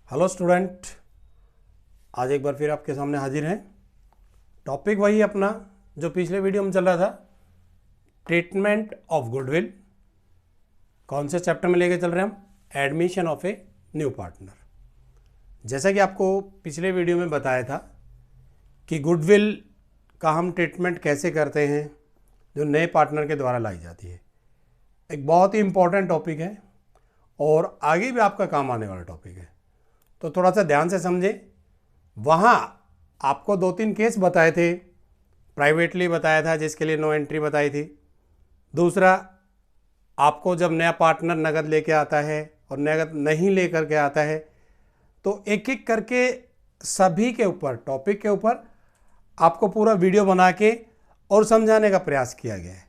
Hello student, आज एक बार फिर आपके सामने हाजिर हैं। टॉपिक वही अपना जो पिछले वीडियो में चल रहा था, ट्रीटमेंट ऑफ गुडविल। कौन से चैप्टर में लेके चल रहे हैं हम? Admission of a new partner. जैसा कि आपको पिछले वीडियो में बताया था कि गुडविल का हम ट्रीटमेंट कैसे करते हैं जो नए पार्टनर के द्वारा लाई जाती है। एक बहुत ही इम्पोर्टेंट टॉपिक है और आगे भी आपका काम आने वाला टॉपिक है, तो थोड़ा सा ध्यान से समझें। वहाँ आपको 2-3 केस बताए थे, प्राइवेटली बताया था जिसके लिए नो एंट्री बताई थी। दूसरा, आपको जब नया पार्टनर नगद लेके आता है और नगद नहीं लेकर के आता है तो एक एक करके सभी के ऊपर, टॉपिक के ऊपर आपको पूरा वीडियो बना के और समझाने का प्रयास किया गया है।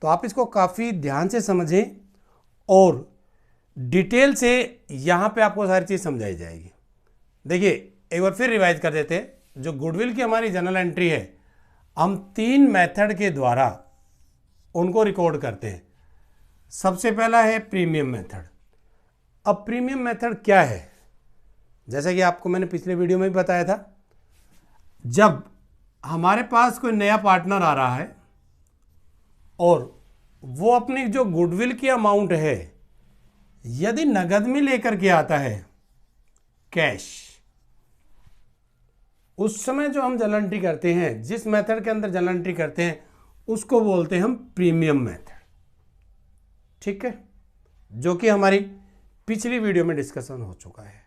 तो आप इसको काफ़ी ध्यान से समझें और डिटेल से यहाँ पे आपको सारी चीज़ समझाई जाएगी। देखिए, एक बार फिर रिवाइज कर देते हैं। जो गुडविल की हमारी जनरल एंट्री है, हम 3 मेथड के द्वारा उनको रिकॉर्ड करते हैं। सबसे पहला है प्रीमियम मेथड। अब प्रीमियम मेथड क्या है? जैसा कि आपको मैंने पिछले वीडियो में भी बताया था, जब हमारे पास कोई नया पार्टनर आ रहा है और वो अपनी जो गुडविल की अमाउंट है यदि नगद में लेकर के आता है, कैश, उस समय जो हम जनरल एंट्री करते हैं, जिस मेथड के अंदर जनरल एंट्री करते हैं, उसको बोलते हैं हम प्रीमियम मेथड। ठीक है, जो कि हमारी पिछली वीडियो में डिस्कशन हो चुका है।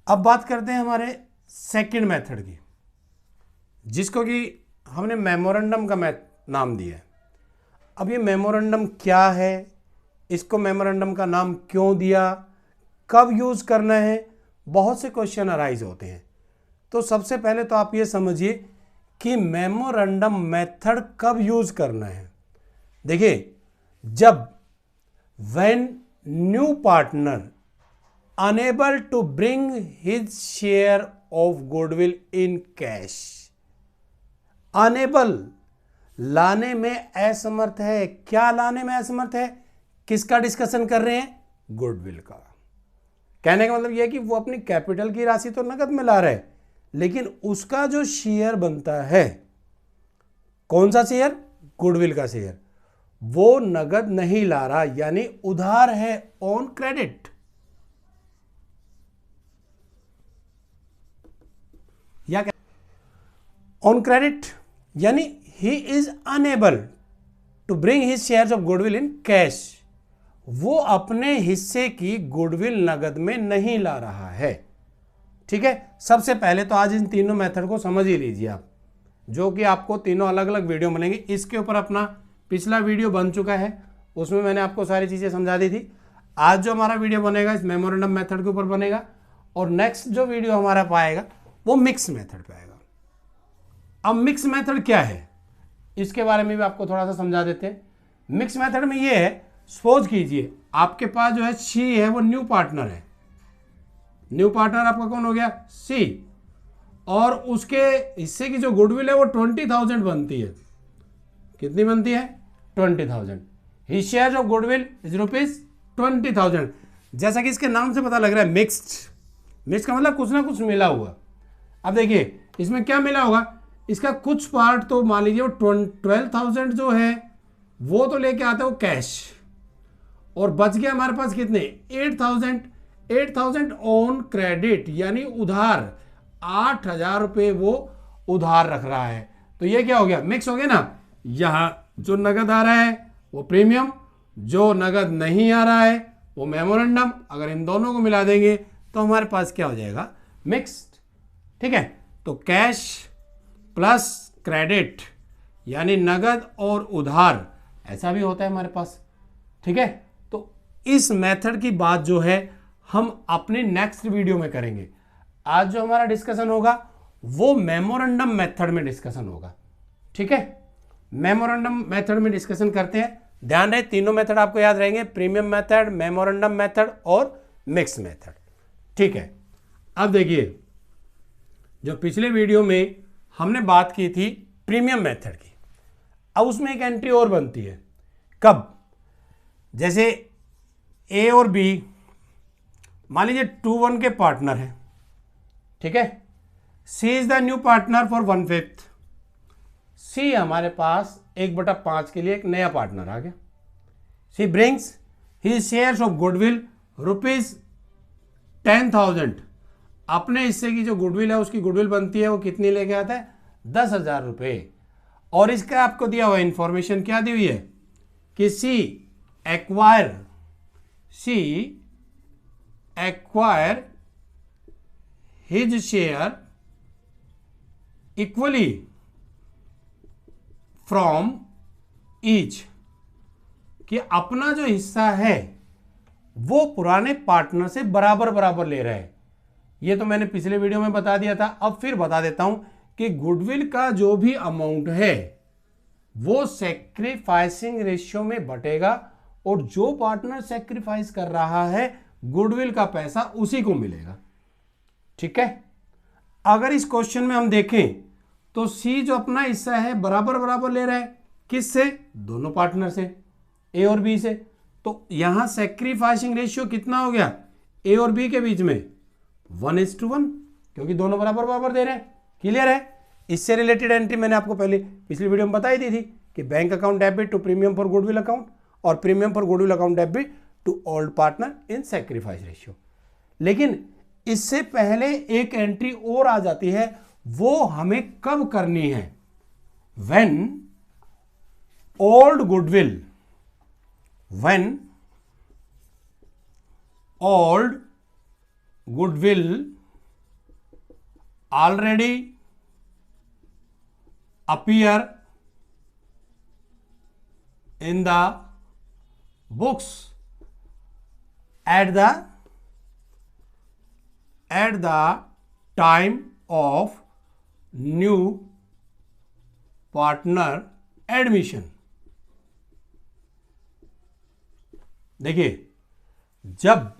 अब बात करते हैं हमारे सेकंड मेथड की, जिसको कि हमने मेमोरेंडम का नाम दिया है। अब ये मेमोरेंडम क्या है, इसको मेमोरेंडम का नाम क्यों दिया, कब यूज़ करना है, बहुत से क्वेश्चन अराइज होते हैं। तो सबसे पहले तो आप ये समझिए कि मेमोरेंडम मेथड कब यूज़ करना है। देखिए, जब when new partner unable to bring his share of goodwill in cash, unable लाने में असमर्थ है। क्या लाने में असमर्थ है? किसका डिस्कशन कर रहे हैं? गुडविल का। कहने का मतलब यह है कि वो अपनी कैपिटल की राशि तो नगद में ला रहा है, लेकिन उसका जो शेयर बनता है, कौन सा शेयर? गुडविल का शेयर, वो नगद नहीं ला रहा, यानी उधार है, ऑन क्रेडिट। या क्या? ऑन क्रेडिट, यानी he is unable to bring his share of goodwill in cash. वो अपने हिस्से की गुडविल नगद में नहीं ला रहा है। ठीक है, सबसे पहले तो आज इन तीनों मेथड को समझ ही लीजिए आप, जो कि आपको तीनों अलग अलग वीडियो बनेंगे। इसके ऊपर अपना पिछला वीडियो बन चुका है, उसमें मैंने आपको सारी चीज़ें समझा दी थी। आज जो हमारा वीडियो बनेगा इस मेमोरेंडम मेथड के ऊपर बनेगा, और नेक्स्ट जो वीडियो हमारा पाएगा वो मिक्स मेथड पे आएगा। अब मिक्स मेथड क्या है, इसके बारे में भी आपको थोड़ा सा समझा देते हैं। मिक्स मेथड में ये है, सपोज कीजिए आपके पास जो है सी है, वो न्यू पार्टनर है। न्यू पार्टनर आपका कौन हो गया? सी। और उसके हिस्से की जो गुडविल है वो 20,000 बनती है। कितनी बनती है? 20,000। His share of goodwill is ₹20,000। जैसा कि इसके नाम से पता लग रहा है, मिक्स्ड। मिक्स का मतलब कुछ ना कुछ मिला हुआ। अब देखिए इसमें क्या मिला होगा, इसका कुछ पार्ट तो मान लीजिए वो 12,000 जो है वो तो लेके आता है वो कैश, और बच गया हमारे पास कितने? 8,000 ऑन क्रेडिट, यानी उधार। 8,000 रुपये वो उधार रख रहा है। तो ये क्या हो गया? मिक्स हो गया ना। यहां जो नगद आ रहा है वो प्रीमियम, जो नगद नहीं आ रहा है वो मेमोरेंडम। अगर इन दोनों को मिला देंगे तो हमारे पास क्या हो जाएगा? मिक्स्ड। ठीक है, तो कैश प्लस क्रेडिट, यानी नगद और उधार, ऐसा भी होता है हमारे पास। ठीक है, तो इस मेथड की बात जो है हम अपने नेक्स्ट वीडियो में करेंगे। आज जो हमारा डिस्कशन होगा वो मेमोरेंडम मेथड में डिस्कशन होगा। ठीक है, मेमोरेंडम मेथड में डिस्कशन करते हैं। ध्यान रहे, तीनों मेथड आपको याद रहेंगे, प्रीमियम मेथड, मेमोरेंडम मेथड और मिक्स मेथड। ठीक है, अब देखिए, जो पिछले वीडियो में हमने बात की थी प्रीमियम मेथड की, अब उसमें एक एंट्री और बनती है। कब? जैसे ए और बी मान लीजिए 2:1 के पार्टनर है, ठीक है। She is the new partner for 1/5। She हमारे पास 1/5 के लिए एक नया पार्टनर आ गया। She brings he shares of goodwill ₹10,000। अपने हिस्से की जो गुडविल है, उसकी गुडविल बनती है, वो कितनी लेके आता है? 10,000 रुपये। और इसका आपको दिया हुआ इंफॉर्मेशन क्या दी हुई है कि she acquire his share equally from each, कि अपना जो हिस्सा है वो पुराने पार्टनर से बराबर बराबर ले रहा है। ये तो मैंने पिछले वीडियो में बता दिया था, अब फिर बता देता हूं कि गुडविल का जो भी अमाउंट है वो सैक्रिफाइसिंग रेशियो में बटेगा, और जो पार्टनर सैक्रिफाइस कर रहा है गुडविल का पैसा उसी को मिलेगा, ठीक है। अगर इस क्वेश्चन में हम देखें तो सी जो अपना हिस्सा है बराबर बराबर ले रहा है, किससे? दोनों पार्टनर से, ए और बी से। तो यहां सैक्रिफाइसिंग रेशियो कितना हो गया ए और बी के बीच में? 1:1, क्योंकि दोनों बराबर बराबर दे रहे हैं। क्लियर है? इससे रिलेटेड एंट्री मैंने आपको पहले पिछली वीडियो में बताई दी थी कि bank account debit to premium for goodwill account, और premium for goodwill account debit to old partner in sacrifice ratio. लेकिन इससे पहले एक एंट्री और आ जाती है, वो हमें कब करनी है? When old goodwill, when old goodwill already appear in the books at the time of new partner admission। देखिए, जब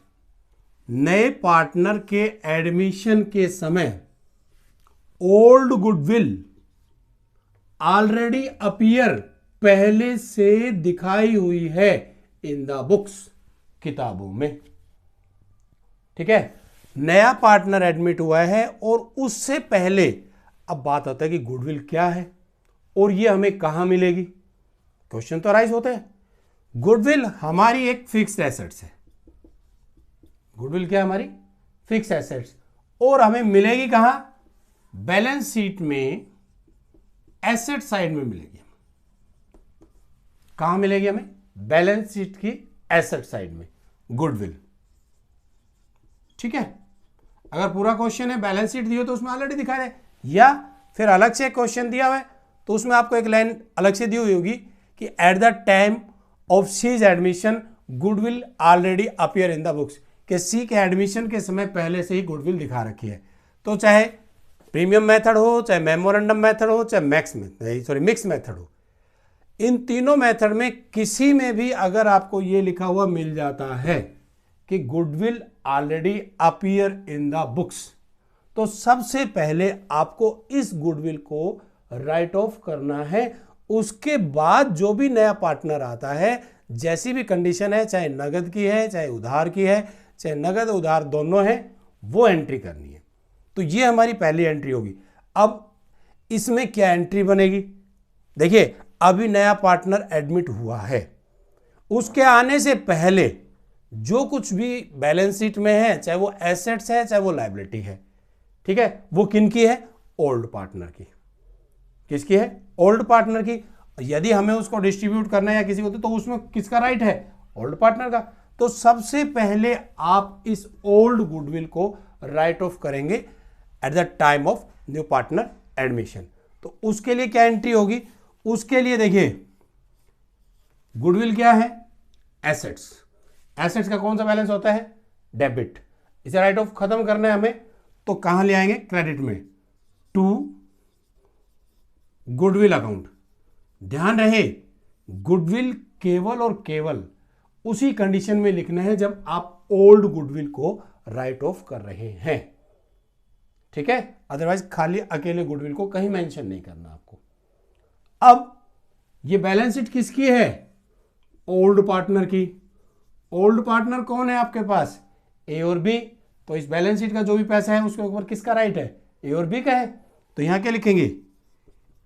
नए पार्टनर के एडमिशन के समय ओल्ड गुडविल ऑलरेडी अपीयर, पहले से दिखाई हुई है इन द बुक्स, किताबों में, ठीक है। नया पार्टनर एडमिट हुआ है और उससे पहले अब बात आता है कि गुडविल क्या है और ये हमें कहां मिलेगी। क्वेश्चन तो राइज होते हैं। गुडविल हमारी एक फिक्स्ड एसेट्स है। गुडविल क्या है? हमारी फिक्स एसेट्स, और हमें मिलेगी कहां? बैलेंस शीट में एसेट साइड में मिलेगी। कहां मिलेगी हमें? बैलेंस शीट की एसेट साइड में गुडविल, ठीक है। अगर पूरा क्वेश्चन है बैलेंस शीट दी हो तो उसमें ऑलरेडी दिखा रहे, या फिर अलग से क्वेश्चन दिया हुआ है तो उसमें आपको एक लाइन अलग से दी हुई होगी कि at the time of C's admission goodwill already appear in the books, कि सी के एडमिशन के समय पहले से ही गुडविल दिखा रखी है। तो चाहे प्रीमियम मेथड हो, चाहे मेमोरेंडम मेथड हो, चाहे मिक्स मेथड हो, इन तीनों मेथड में किसी में भी अगर आपको ये लिखा हुआ मिल जाता है कि goodwill already appear in the books, तो सबसे पहले आपको इस गुडविल को राइट ऑफ करना है। उसके बाद जो भी नया पार्टनर आता है, जैसी भी कंडीशन है, चाहे नगद की है, चाहे उधार की है, चाहे नगद उधार दोनों है, वो एंट्री करनी है। तो ये हमारी पहली एंट्री होगी। अब इसमें क्या एंट्री बनेगी? देखिए, अभी नया पार्टनर एडमिट हुआ है, उसके आने से पहले जो कुछ भी बैलेंस शीट में है, चाहे वो एसेट्स है चाहे वो लायबिलिटी है, ठीक है, वो किन की है? ओल्ड पार्टनर की। किसकी है? ओल्ड पार्टनर की। यदि हमें उसको डिस्ट्रीब्यूट करना है या किसी को, तो उसमें किसका राइट है? ओल्ड पार्टनर का। तो सबसे पहले आप इस ओल्ड गुडविल को राइट ऑफ करेंगे eight the time of new partner admission. तो उसके लिए क्या एंट्री होगी? उसके लिए देखिए, गुडविल क्या है? एसेट्स। एसेट्स का कौन सा बैलेंस होता है? डेबिट। इसे राइट ऑफ खत्म करना है हमें, तो कहां ले आएंगे? क्रेडिट में, टू गुडविल अकाउंट। ध्यान रहे, गुडविल केवल और केवल उसी कंडीशन में लिखना है जब आप ओल्ड गुडविल को राइट ऑफ कर रहे हैं, ठीक है। अदरवाइज खाली अकेले गुडविल को कहीं मेंशन नहीं करना आपको। अब ये बैलेंस शीट किसकी है? ओल्ड पार्टनर की। ओल्ड पार्टनर कौन है आपके पास? ए और बी, तो इस बैलेंस शीट का जो भी पैसा है उसके ऊपर किसका राइट है, ए और बी का है। तो यहां क्या लिखेंगे,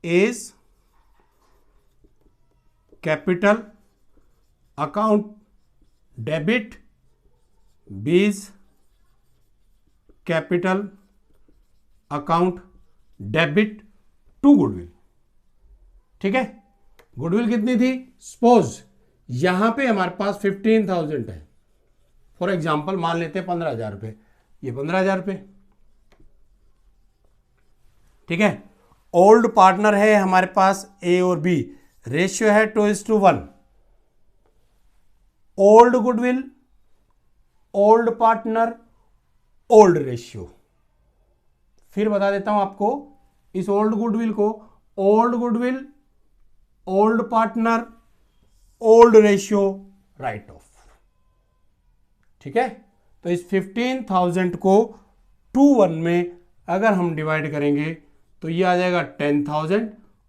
A's capital account debit, B's capital account debit to goodwill. ठीक है, गुडविल कितनी थी, सपोज यहां पे हमारे पास 15,000 है, फॉर एग्जाम्पल मान लेते हैं 15,000 रुपये, ये 15,000 रुपये। ठीक है, ओल्ड पार्टनर है हमारे पास ए और बी, रेशियो है 2:1, old goodwill, old partner, old ratio. फिर बता देता हूं आपको, इस ओल्ड गुडविल को old goodwill, old partner, old ratio, right of. ठीक है, तो इस 15,000 को 2:1 में अगर हम डिवाइड करेंगे तो ये आ जाएगा 10,000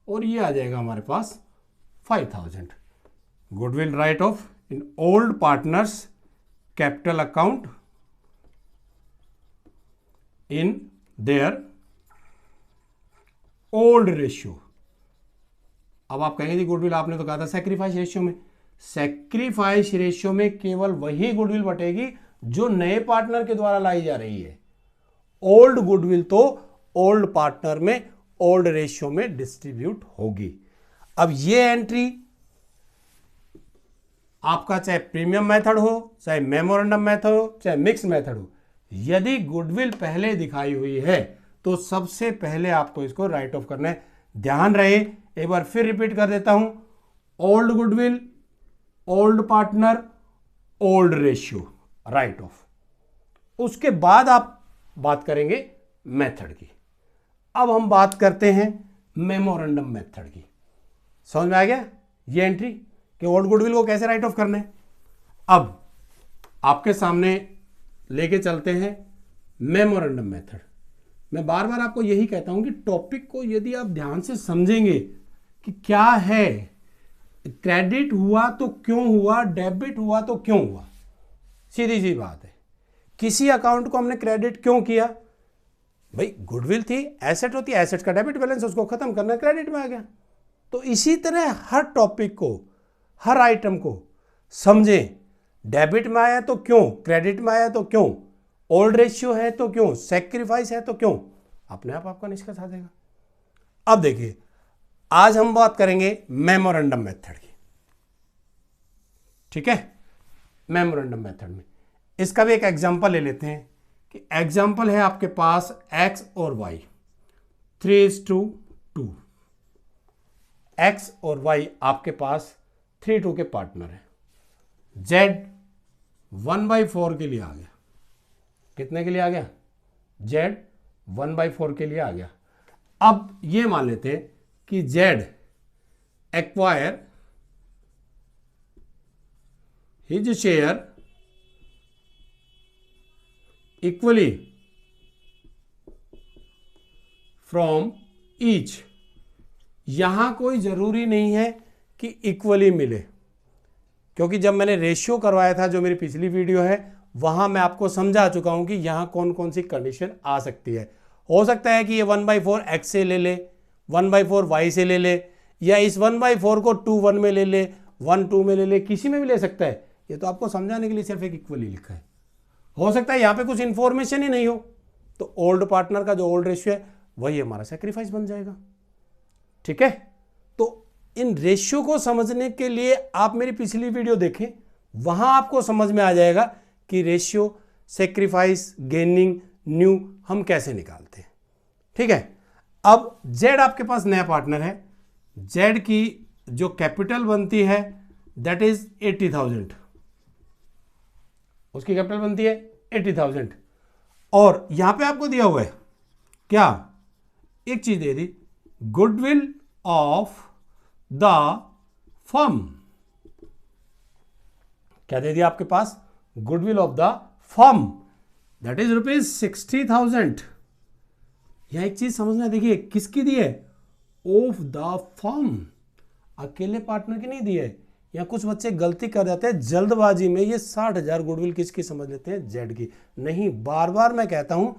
और ये आ जाएगा हमारे पास 5,000। Goodwill right of in old partners capital account in their old ratio. अब आप कहेंगे जी गुडविल आपने तो कहा था सैक्रिफाइस रेशियो में, सैक्रिफाइस रेशियो में केवल वही गुडविल बटेगी जो नए पार्टनर के द्वारा लाई जा रही है। ओल्ड गुडविल तो ओल्ड पार्टनर में ओल्ड रेशियो में डिस्ट्रीब्यूट होगी। अब ये एंट्री आपका चाहे प्रीमियम मेथड हो, चाहे मेमोरेंडम मेथड हो, चाहे मिक्स मेथड हो, यदि गुडविल पहले दिखाई हुई है तो सबसे पहले आपको इसको राइट ऑफ करना है। ध्यान रहे, एक बार फिर रिपीट कर देता हूं, old goodwill, old partner, old ratio, right of. उसके बाद आप बात करेंगे मेथड की। अब हम बात करते हैं मेमोरेंडम मेथड की। समझ में आ गया ये एंट्री कि ओल्ड गुडविल को कैसे राइट ऑफ करना है। अब आपके सामने लेके चलते हैं मेमोरेंडम मेथड। मैं बार बार आपको यही कहता हूं कि टॉपिक को यदि आप ध्यान से समझेंगे कि क्या है, क्रेडिट हुआ तो क्यों हुआ, डेबिट हुआ तो क्यों हुआ, सीधी सी बात है। किसी अकाउंट को हमने क्रेडिट क्यों किया, भाई गुडविल थी, एसेट होती है, एसेट्स का डेबिट बैलेंस, उसको खत्म करना, क्रेडिट में आ गया। तो इसी तरह हर टॉपिक को, हर आइटम को समझें, डेबिट में आया तो क्यों, क्रेडिट में आया तो क्यों, ओल्ड रेशियो है तो क्यों, सैक्रिफाइस है तो क्यों, अपने आप आपका निष्कर्ष आ जाएगा। अब देखिए, आज हम बात करेंगे मेमोरेंडम मेथड की। ठीक है, मेमोरेंडम मेथड में इसका भी एक एग्जांपल ले लेते हैं कि एग्जांपल है आपके पास x और y 3:2, x और y आपके पास 3:2 के पार्टनर है। z 1/4 के लिए आ गया। कितने के लिए आ गया, z 1/4 के लिए आ गया। अब ये मान लेते हैं कि z acquire his share equally from each. यहां कोई जरूरी नहीं है कि इक्वली मिले, क्योंकि जब मैंने रेशियो करवाया था, जो मेरी पिछली वीडियो है, वहां मैं आपको समझा चुका हूं कि यहां कौन कौन सी कंडीशन आ सकती है। हो सकता है कि ये 1/4 x से ले ले, 1/4 y से ले ले, या इस 1/4 को 2:1 में ले ले, 1:2 में ले ले, किसी में भी ले सकता है। ये तो आपको समझाने के लिए सिर्फ एक इक्वली लिखा है। हो सकता है यहां पे कुछ इंफॉर्मेशन ही नहीं हो, तो ओल्ड पार्टनर का जो ओल्ड रेशियो है वही हमारा सैक्रिफाइस बन जाएगा। ठीक है, तो इन रेशियो को समझने के लिए आप मेरी पिछली वीडियो देखें, वहां आपको समझ में आ जाएगा कि रेशियो, सैक्रिफाइस, गेनिंग, न्यू हम कैसे निकालते हैं। ठीक है, अब जेड आपके पास नया पार्टनर है, जेड की जो कैपिटल बनती है दैट इज 80,000, उसकी कैपिटल बनती है 80,000, और यहां पे आपको दिया हुआ है क्या, एक चीज दे दी, गुडविल ऑफ द फर्म। क्या दे दिया आपके पास, goodwill of the firm, that is ₹60,000। यहां एक चीज समझना, देखिए किसकी दी है, ऑफ द फर्म, अकेले पार्टनर की नहीं दी है, या कुछ बच्चे गलती कर जाते हैं जल्दबाजी में, ये 60,000 गुडविल किसकी समझ लेते हैं, जेड की। नहीं, बार बार मैं कहता हूं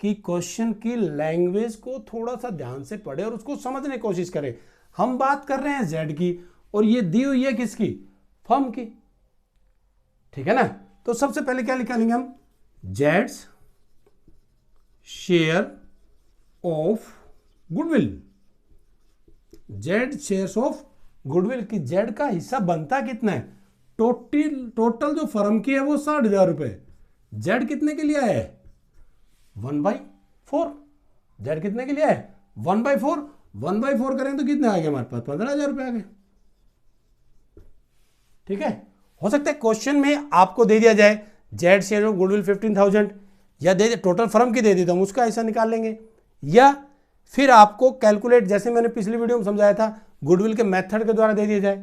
कि क्वेश्चन की लैंग्वेज को थोड़ा सा ध्यान से पढ़े और उसको समझने की कोशिश करें। हम बात कर रहे हैं जेड की और ये दी हुई है किसकी, फर्म की, ठीक है ना। तो सबसे पहले क्या निकालेंगे हम, Jades share of goodwill, Z shares of goodwill की जेड का हिस्सा बनता कितना है, टोटल जो फर्म की है वो 60,000 रुपए, जेड कितने के लिए है 1/4, जेड कितने के लिए है 1/4, 1/4 करें तो कितने आ गए हमारे पास 15,000 रुपए आ गए, ठीक है। हो सकता है क्वेश्चन में आपको दे दिया जाए जेड शेयर ऑफ गुडविल 15,000 या दे टोटल फर्म की दे देता हूं, उसका ऐसा निकाल लेंगे, या फिर आपको कैलकुलेट जैसे मैंने पिछली वीडियो में समझाया था गुडविल के मेथड के द्वारा दे दिया जाए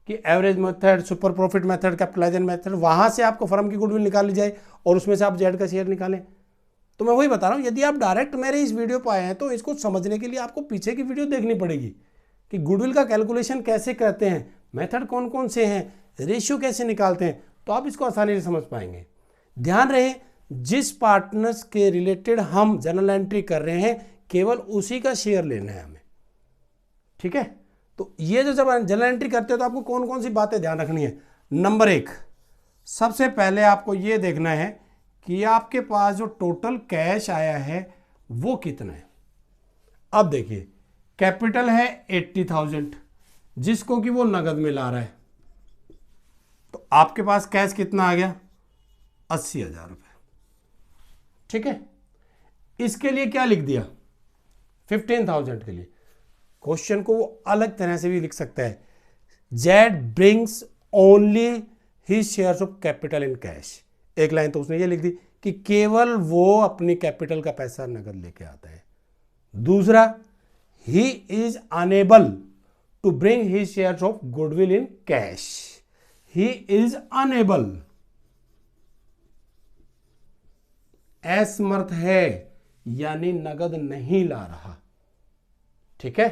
कि average method, super profit method, capitalization method, वहां से आपको फर्म की गुडविल निकाल ली जाए और उसमें से आप जेड का शेयर निकालें। तो मैं वही बता रहा हूं, यदि आप डायरेक्ट मेरे इस वीडियो पर आए हैं तो इसको समझने के लिए आपको पीछे की वीडियो देखनी पड़ेगी कि गुडविल का कैलकुलेशन कैसे करते हैं, मेथड कौन कौन से हैं, रेशियो कैसे निकालते हैं, तो आप इसको आसानी से समझ पाएंगे। ध्यान रहे, जिस पार्टनर्स के रिलेटेड हम जर्नल एंट्री कर रहे हैं केवल उसी का शेयर लेना है हमें, ठीक है। तो ये जो जब जर्नल एंट्री करते हो तो आपको कौन कौन सी बातें ध्यान रखनी है। नंबर 1, सबसे पहले आपको ये देखना है कि आपके पास जो टोटल कैश आया है वो कितना है। अब देखिए, कैपिटल है 80,000 जिसको कि वो नगद में ला रहा है, तो आपके पास कैश कितना आ गया 80,000 रुपए, ठीक है। इसके लिए क्या लिख दिया 15,000 के लिए, क्वेश्चन को वो अलग तरह से भी लिख सकता है, Z brings only his shares of capital in cash. एक लाइन तो उसने ये लिख दी कि केवल वो अपनी कैपिटल का पैसा नगद लेके आता है। दूसरा, he is unable to bring his shares of goodwill in cash, he is unable, असमर्थ है यानी नगद नहीं ला रहा, ठीक है।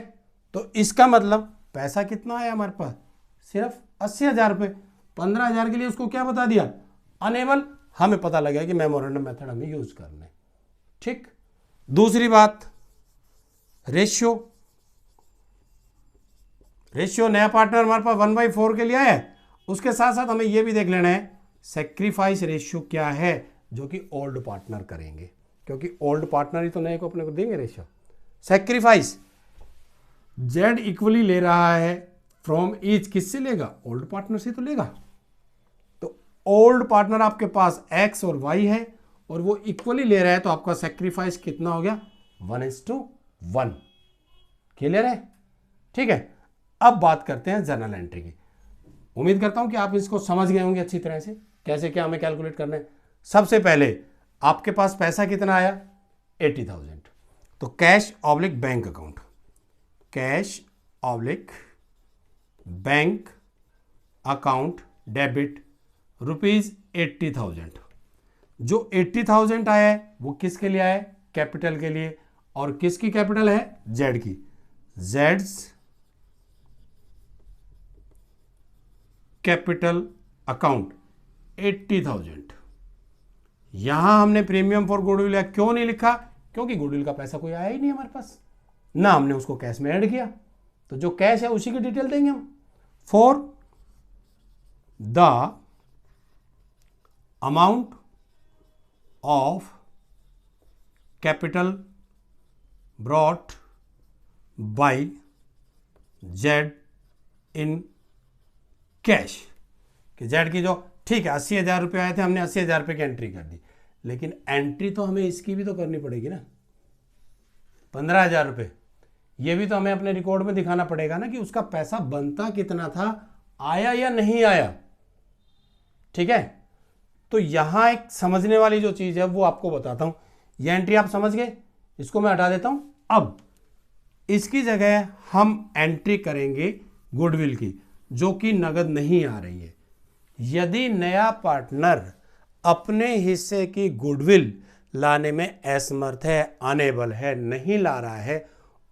तो इसका मतलब पैसा कितना आया हमारे पास, सिर्फ 80,000 रुपए, 15,000 के लिए उसको क्या बता दिया, अनेबल, हमें पता लगा कि मेमोरेंडम मेथड हमें यूज करना है, ठीक। दूसरी बात, रेशियो, नया पार्टनर हमारे पास 1/4 के लिए है, उसके साथ साथ हमें यह भी देख लेना है सैक्रिफाइस रेशियो क्या है जो कि ओल्ड पार्टनर करेंगे, क्योंकि ओल्ड पार्टनर ही तो नए को अपने को देंगे रेशियो। सैक्रिफाइस, जेड इक्वली ले रहा है फ्रॉम ईच, किससे लेगा, ओल्ड पार्टनर से तो लेगा। तो ओल्ड पार्टनर आपके पास एक्स और वाई है और वो इक्वली ले रहा है, तो आपका सैक्रिफाइस कितना हो गया 1:1, क्लियर है, ठीक है। अब बात करते हैं जर्नल एंट्री की। उम्मीद करता हूं कि आप इसको समझ गए होंगे अच्छी तरह से कैसे क्या हमें कैलकुलेट करना है। सबसे पहले आपके पास पैसा कितना आया 80,000, तो cash oblique bank account, cash oblique bank account debit ₹80,000। जो 80,000 आया है वो किसके लिए आया है, कैपिटल के लिए, और किसकी कैपिटल है, जेड की, जेड्स कैपिटल अकाउंट 80,000। यहां हमने प्रीमियम फॉर गुडविल या क्यों नहीं लिखा, क्योंकि गुडविल का पैसा कोई आया ही नहीं हमारे पास, ना हमने उसको कैश में ऐड किया, तो जो कैश है उसी की डिटेल देंगे हम। For the amount of capital brought by Z in cash, कि जेड की जो, ठीक है 80,000 रुपये आए थे, हमने 80,000 रुपये की एंट्री कर दी, लेकिन एंट्री तो हमें इसकी भी तो करनी पड़ेगी ना, 15,000 रुपये, ये भी तो हमें अपने रिकॉर्ड में दिखाना पड़ेगा ना कि उसका पैसा बनता कितना था, आया या नहीं आया, ठीक है। तो यहां एक समझने वाली जो चीज है वो आपको बताता हूं। यह एंट्री आप समझ गए, इसको मैं हटा देता हूं। अब इसकी जगह हम एंट्री करेंगे गुडविल की, जो कि नगद नहीं आ रही है। यदि नया पार्टनर अपने हिस्से की गुडविल लाने में असमर्थ है, अनेबल है, नहीं ला रहा है,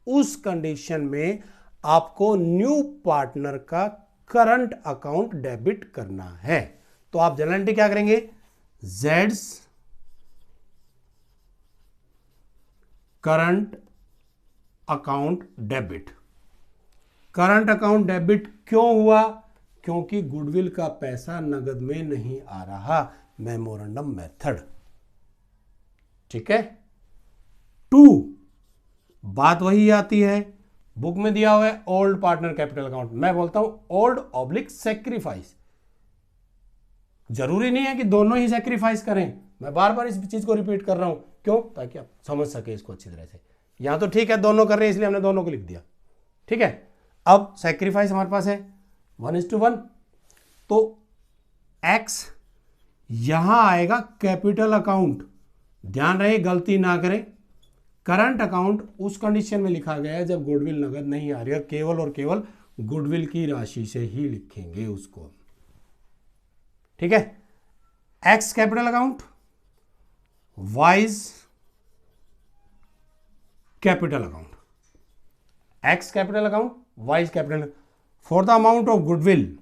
उस कंडीशन में आपको न्यू पार्टनर का करंट अकाउंट डेबिट करना है। तो आप जनरल एंट्री क्या करेंगे, Jades current account debit. Current account debit क्यों हुआ, क्योंकि गुडविल का पैसा नगद में नहीं आ रहा, मेमोरेंडम मेथड। ठीक है। 2 बात वही आती है, बुक में दिया हुआ है ओल्ड पार्टनर कैपिटल अकाउंट, मैं बोलता हूं ओल्ड ऑब्लिक सेक्रीफाइस। जरूरी नहीं है कि दोनों ही सेक्रीफाइस करें, मैं बार बार इस चीज को रिपीट कर रहा हूं, क्यों, ताकि आप समझ सके इसको अच्छी तरह से। यहां तो ठीक है दोनों कर रहे हैं इसलिए हमने दोनों को लिख दिया। ठीक है। अब सेक्रीफाइस हमारे पास है 1:1, तो एक्स यहां आएगा कैपिटल अकाउंट। ध्यान रहे गलती ना करें, करंट अकाउंट उस कंडीशन में लिखा गया है जब गुडविल नगद नहीं आ रही है, केवल और केवल गुडविल की राशि से ही लिखेंगे उसको। ठीक है। X capital account, Y's capital account, X capital account, Y's capital, for the amount of goodwill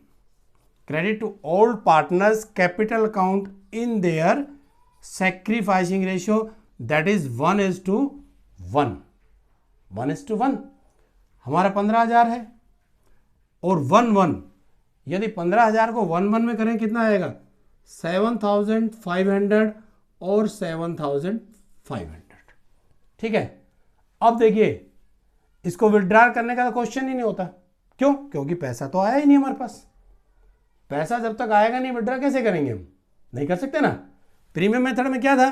credit to old partners capital account in their sacrificing ratio that is 1:1। 1:1 हमारा 15,000 है और 1:1, यदि 15,000 को 1:1 में करें कितना आएगा, 7,500 और 7,500। ठीक है। अब देखिए इसको विड्रॉ करने का तो क्वेश्चन ही नहीं होता, क्यों, क्योंकि पैसा तो आया ही नहीं हमारे पास। पैसा जब तक आएगा नहीं विड्रॉ कैसे करेंगे, हम नहीं कर सकते ना। प्रीमियम मेथड में क्या था,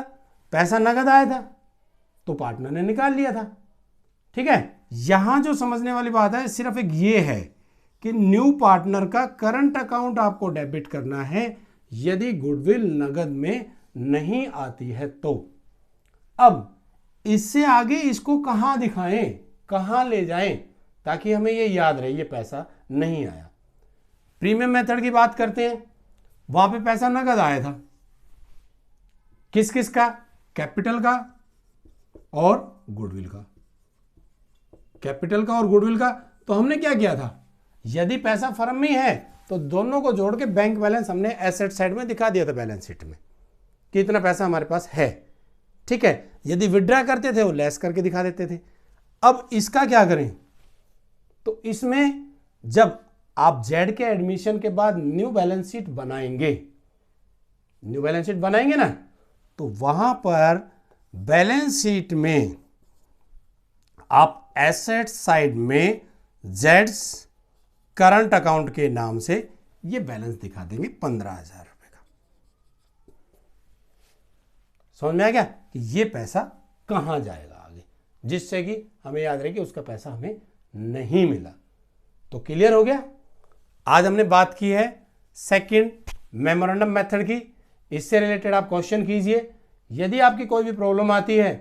पैसा नगद आया था तो पार्टनर ने निकाल लिया था। ठीक है। यहां जो समझने वाली बात है सिर्फ एक ये है कि न्यू पार्टनर का करंट अकाउंट आपको डेबिट करना है यदि गुडविल नगद में नहीं आती है तो। अब इससे आगे इसको कहां दिखाएं, कहां ले जाएं, ताकि हमें ये याद रहे ये पैसा नहीं आया। प्रीमियम मेथड की बात करते हैं, वहां पे पैसा नगद आया था, किस किस का, कैपिटल का और गुडविल का, कैपिटल का और गुडविल का। तो हमने क्या किया था, यदि पैसा फर्म में है तो दोनों को जोड़ के बैंक बैलेंस हमने एसेट साइड में दिखा दिया था, बैलेंस शीट में कि इतना पैसा हमारे पास है। ठीक है। यदि विड्रॉ करते थे वो लेस करके दिखा देते थे। अब इसका क्या करें, तो इसमें जब आप जेड के एडमिशन के बाद न्यू बैलेंस शीट बनाएंगे, न्यू बैलेंस शीट बनाएंगे ना, तो वहां पर बैलेंस शीट में आप एसेट साइड में जेड्स करंट अकाउंट के नाम से ये बैलेंस दिखा देंगे 15,000 रुपए का। समझ में आ गया कि ये पैसा कहां जाएगा आगे, जिससे कि हमें याद रहे कि उसका पैसा हमें नहीं मिला। तो क्लियर हो गया। आज हमने बात की है सेकंड मेमोरेंडम मेथड की, इससे रिलेटेड आप क्वेश्चन कीजिए। यदि आपकी कोई भी प्रॉब्लम आती है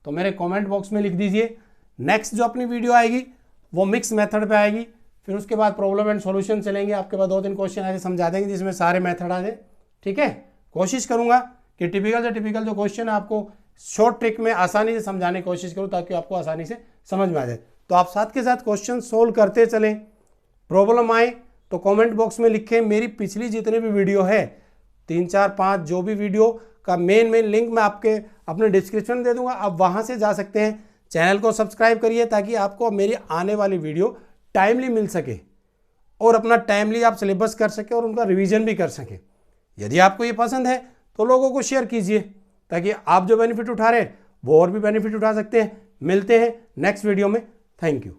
तो मेरे कमेंट बॉक्स में लिख दीजिए। नेक्स्ट जो अपनी वीडियो आएगी वो मिक्स मेथड पे आएगी, फिर उसके बाद प्रॉब्लम एंड सॉल्यूशन चलेंगे। आपके पास 2-3 क्वेश्चन ऐसे समझा देंगे जिसमें सारे मेथड आ जाए। ठीक है। कोशिश करूंगा कि टिपिकल जो क्वेश्चन है आपको शॉर्ट ट्रिक में आसानी से समझाने की कोशिश करूं, ताकि आपको आसानी से समझ में आ जाए। तो आप साथ के साथ क्वेश्चन सोल्व करते चलें। प्रॉब्लम आए तो कमेंट बॉक्स में लिखें। मेरी पिछली जितने भी वीडियो है 3, 4, 5 जो भी वीडियो का मेन लिंक मैं आपके अपने डिस्क्रिप्शन में दे दूंगा, आप वहां से जा सकते हैं। चैनल को सब्सक्राइब करिए ताकि आपको मेरी आने वाली वीडियो टाइमली मिल सके और अपना टाइमली आप सिलेबस कर सके और उनका रिवीजन भी कर सके। यदि आपको ये पसंद है तो लोगों को शेयर कीजिए ताकि आप जो बेनिफिट उठा रहे हैं वो और भी बेनिफिट उठा सकते हैं। मिलते हैं नेक्स्ट वीडियो में। Thank you.